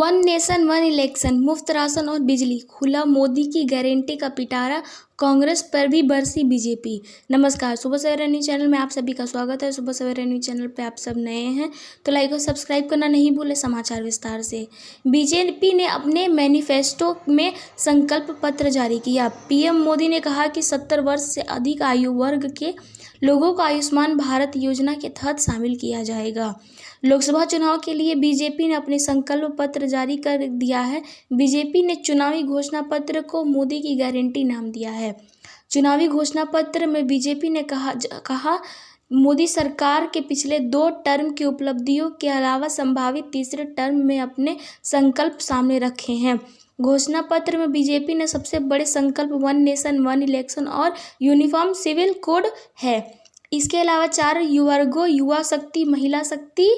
One nation one election, मुफ्त ration और बिजली, खुला मोदी की गारंटी का पिटारा, कांग्रेस पर भी बरसी बीजेपी। नमस्कार, सुबह सवेरा न्यूज़ चैनल में आप सभी का स्वागत है। सुबह सवेरा न्यूज़ चैनल पे आप सब नए हैं तो लाइक और सब्सक्राइब करना नहीं भूलें। समाचार विस्तार से। बीजेपी ने अपने मैनिफेस्टो में संकल्प पत्र जारी किया। पीएम मोदी ने कहा कि 70 वर्ष से अधिक आयु वर्ग के लोगों को आयुष्मान भारत योजना के तहत शामिल किया जाएगा। लोकसभा चुनाव के लिए बीजेपी ने अपने संकल्प पत्र जारी कर दिया है। बीजेपी ने चुनावी घोषणा पत्र को मोदी की गारंटी नाम दिया है। चुनावी घोषणा पत्र में बीजेपी ने कहा मोदी सरकार के पिछले 2 टर्म की उपलब्धियों के अलावा संभावित तीसरे टर्म में अपने संकल्प सामने रखे हैं। घोषणा पत्र में बीजेपी ने सबसे बड़े संकल्प वन नेशन वन इलेक्शन और यूनिफॉर्म सिविल कोड है। इसके अलावा 4 वर्गों युवा शक्ति, महिला शक्ति,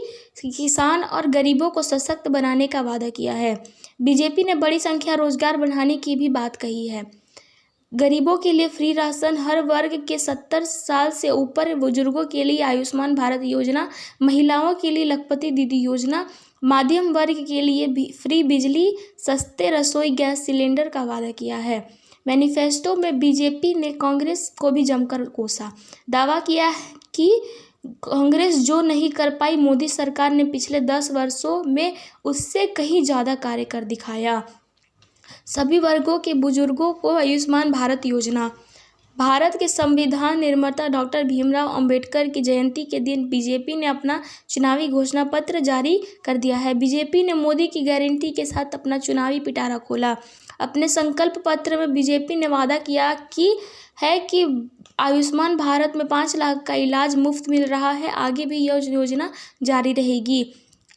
किसान और गरीबों को सशक्त बनाने का वादा किया है। बीजेपी ने बड़ी संख्या रोजगार बढ़ाने की भी बात कही है। गरीबों के लिए फ्री राशन, हर वर्ग के 70 साल से ऊपर बुजुर्गों के लिए आयुष्मान भारत योजना, महिलाओं के लिए लखपति दीदी योजना, मध्यम वर्ग के लिए भी फ्री बिजली, सस्ते रसोई गैस सिलेंडर का वादा किया है। मैनिफेस्टो में बीजेपी ने कांग्रेस को भी जमकर कोसा। दावा किया कि कांग्रेस जो नहीं कर पाई, मोदी सरकार ने पिछले 10 वर्षों में उससे कहीं ज़्यादा कार्य कर दिखाया। सभी वर्गों के बुजुर्गों को आयुष्मान भारत योजना। भारत के संविधान निर्माता डॉक्टर भीमराव अंबेडकर की जयंती के दिन बीजेपी ने अपना चुनावी घोषणा पत्र जारी कर दिया है। बीजेपी ने मोदी की गारंटी के साथ अपना चुनावी पिटारा खोला। अपने संकल्प पत्र में बीजेपी ने वादा किया कि आयुष्मान भारत में 5 लाख का इलाज मुफ्त मिल रहा है। आगे भी यह योजना जारी रहेगी।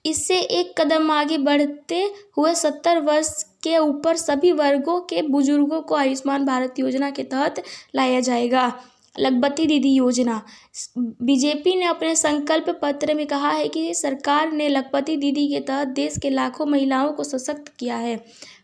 इससे एक कदम आगे बढ़ते हुए 70 वर्ष के ऊपर सभी वर्गों के बुजुर्गों को आयुष्मान भारत योजना के तहत लाया जाएगा। लखपति दीदी योजना। बीजेपी ने अपने संकल्प पत्र में कहा है कि सरकार ने लखपति दीदी के तहत देश के लाखों महिलाओं को सशक्त किया है।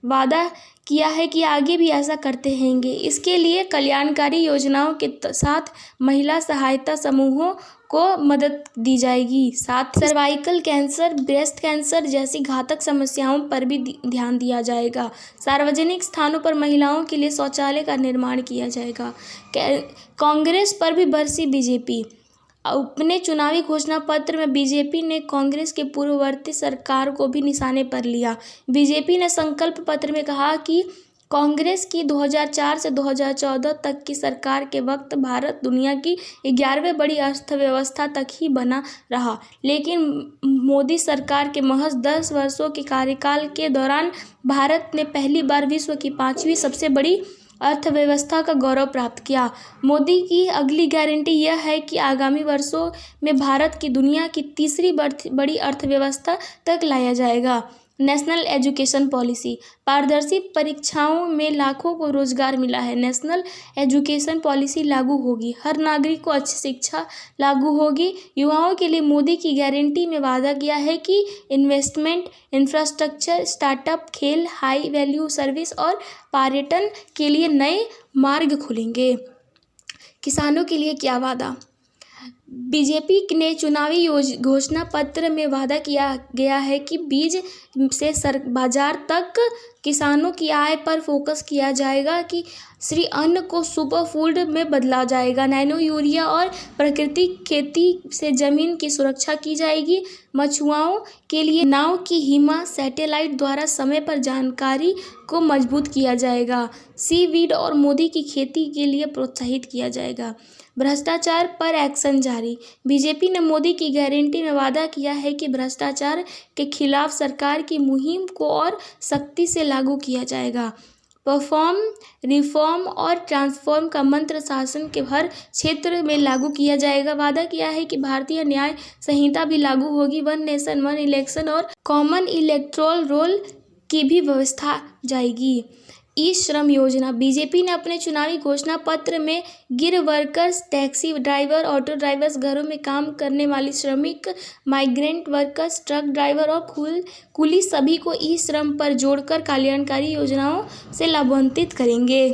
वादा किया है कि आगे भी ऐसा करते रहेंगे। इसके लिए कल्याणकारी योजनाओं के साथ महिला सहायता समूहों को मदद दी जाएगी। साथ सर्वाइकल कैंसर, ब्रेस्ट कैंसर जैसी घातक समस्याओं पर भी ध्यान दिया जाएगा। सार्वजनिक स्थानों पर महिलाओं के लिए शौचालय का निर्माण किया जाएगा। कांग्रेस पर भी बरसी बीजेपी। अपने चुनावी घोषणा पत्र में बीजेपी ने कांग्रेस के पूर्ववर्ती सरकार को भी निशाने पर लिया। बीजेपी ने संकल्प पत्र में कहा कि कांग्रेस की 2004 से 2014 तक की सरकार के वक्त भारत दुनिया की 11वीं बड़ी अर्थव्यवस्था तक ही बना रहा, लेकिन मोदी सरकार के महज 10 वर्षों के कार्यकाल के दौरान भारत ने पहली बार विश्व की 5वीं सबसे बड़ी अर्थव्यवस्था का गौरव प्राप्त किया। मोदी की अगली गारंटी यह है कि आगामी वर्षों में भारत की दुनिया की तीसरी बड़ी अर्थव्यवस्था तक लाया जाएगा। National education policy. पारदर्शी परीक्षाओं में लाखों को रोजगार मिला है। नेशनल एजुकेशन पॉलिसी लागू होगी। हर नागरिक को अच्छी शिक्षा लागू होगी। युवाओं के लिए मोदी की गारंटी में वादा किया है कि इन्वेस्टमेंट, इंफ्रास्ट्रक्चर, स्टार्टअप, खेल, हाई वैल्यू सर्विस और पर्यटन के लिए नए मार्ग खुलेंगे। किसानों के लिए क्या वादा। बीजेपी ने चुनावी घोषणा पत्र में वादा किया गया है कि बीज से बाजार तक किसानों की आय पर फोकस किया जाएगा कि श्री अन्न को सुपर फूड में बदला जाएगा। नैनो यूरिया और प्राकृतिक खेती से जमीन की सुरक्षा की जाएगी। मछुआरों के लिए नाव की हिमा सैटेलाइट द्वारा समय पर जानकारी को मजबूत किया जाएगा। सीवीड और मोदी की खेती के लिए प्रोत्साहित किया जाएगा। भ्रष्टाचार पर एक्शन जारी। बीजेपी ने मोदी की गारंटी में वादा किया है कि भ्रष्टाचार के खिलाफ सरकार की मुहिम को और सख्ती से लागू किया जाएगा। परफॉर्म, रिफॉर्म और ट्रांसफॉर्म का मंत्र शासन के हर क्षेत्र में लागू किया जाएगा। वादा किया है कि भारतीय न्याय संहिता भी लागू होगी। वन नेशन वन इलेक्शन और कॉमन इलेक्टोरल रोल की भी व्यवस्था जाएगी। ई श्रम योजना। बीजेपी ने अपने चुनावी घोषणा पत्र में gig workers, taxi driver, auto drivers, घरों में काम करने वाली श्रमिक, माइग्रेंट वर्कर्स, ट्रक ड्राइवर और कुली सभी को ई श्रम पर जोड़कर कल्याणकारी योजनाओं से लाभान्वित करेंगे।